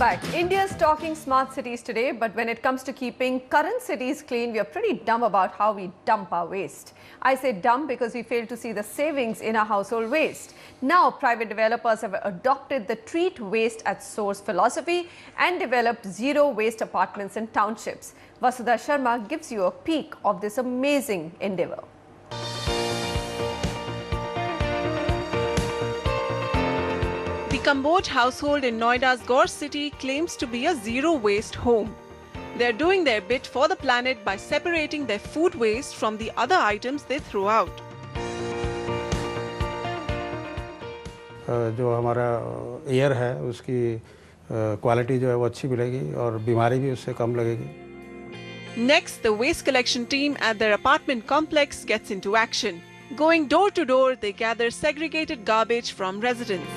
back. India's talking smart cities today, but when it comes to keeping current cities clean, we are pretty dumb about how we dump our waste. I say dumb because we fail to see the savings in our household waste. Now, private developers have adopted the treat waste at source philosophy and developed zero waste apartments in townships. Vasudha Sharma gives you a peek of this amazing endeavor. The Kamboj household in Noida's Gaur city claims to be a zero-waste home. They're doing their bit for the planet by separating their food waste from the other items they throw out. जो हमारा air है उसकी quality जो है वो अच्छी मिलेगी और बीमारी भी उससे कम लगेगी. Next, the waste collection team at their apartment complex gets into action. Going door to door, they gather segregated garbage from residents.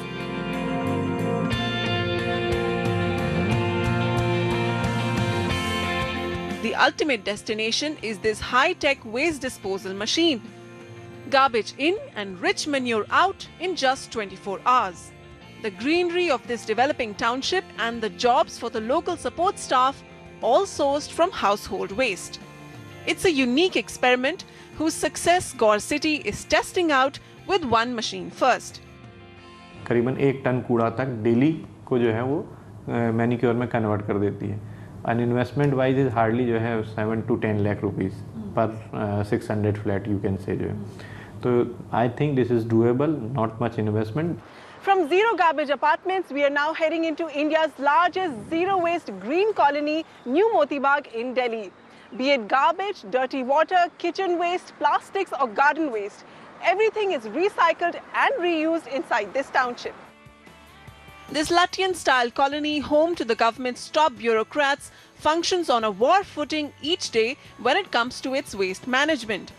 The ultimate destination is this high-tech waste disposal machine. Garbage in and rich manure out in just 24 hours. The greenery of this developing township and the jobs for the local support staff all sourced from household waste. It's a unique experiment whose success Gaur City is testing out with one machine first. करीबन 1 ton कूड़ा तक daily को जो है वो manicure में convert कर देती है. And investment wise is hardly जो है 7 to 10 lakh rupees per 600 flat you can say जो है. So I think this is doable, not much investment. From zero garbage apartments, we are now heading into India's largest zero waste green colony, New Moti Bagh in Delhi. Be it garbage, dirty water, kitchen waste, plastics or garden waste, everything is recycled and reused inside this township. This Latvian-style colony, home to the government's top bureaucrats, functions on a war footing each day when it comes to its waste management.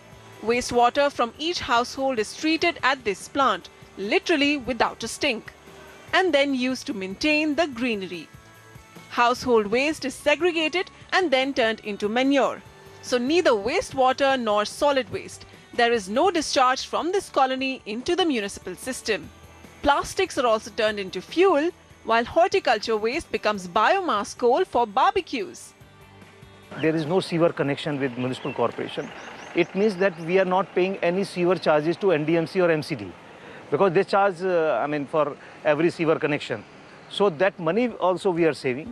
Wastewater from each household is treated at this plant, literally without a stink, and then used to maintain the greenery. Household waste is segregated and then turned into manure. So neither wastewater nor solid waste. There is no discharge from this colony into the municipal system. Plastics are also turned into fuel, while horticulture waste becomes biomass coal for barbecues. There is no sewer connection with municipal corporation. It means that we are not paying any sewer charges to NDMC or MCD because they charge, for every sewer connection. So that money also we are saving.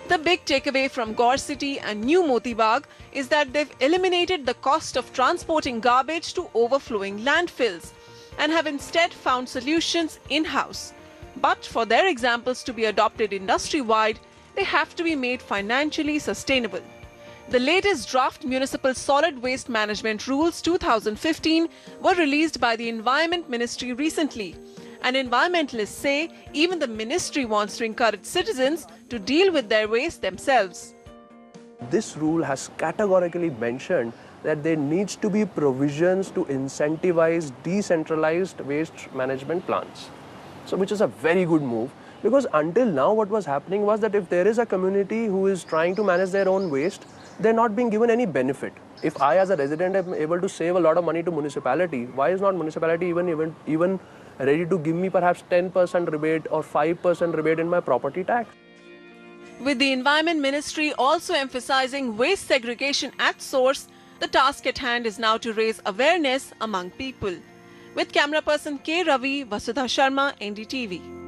The big takeaway from Gaur City and New Moti Bagh is that they've eliminated the cost of transporting garbage to overflowing landfills and have instead found solutions in-house. But for their examples to be adopted industry-wide, they have to be made financially sustainable. The latest draft Municipal Solid Waste Management Rules 2015 were released by the Environment Ministry recently. And environmentalists say even the ministry wants to encourage citizens to deal with their waste themselves. This rule has categorically mentioned that there needs to be provisions to incentivize decentralized waste management plants. So which is a very good move, because until now what was happening was that if there is a community who is trying to manage their own waste, they're not being given any benefit. If I as a resident am able to save a lot of money to municipality, why is not municipality even ready to give me perhaps 10% rebate or 5% rebate in my property tax? With the Environment Ministry also emphasizing waste segregation at source, the task at hand is now to raise awareness among people. With camera person K. Ravi, Vasudha Sharma, NDTV.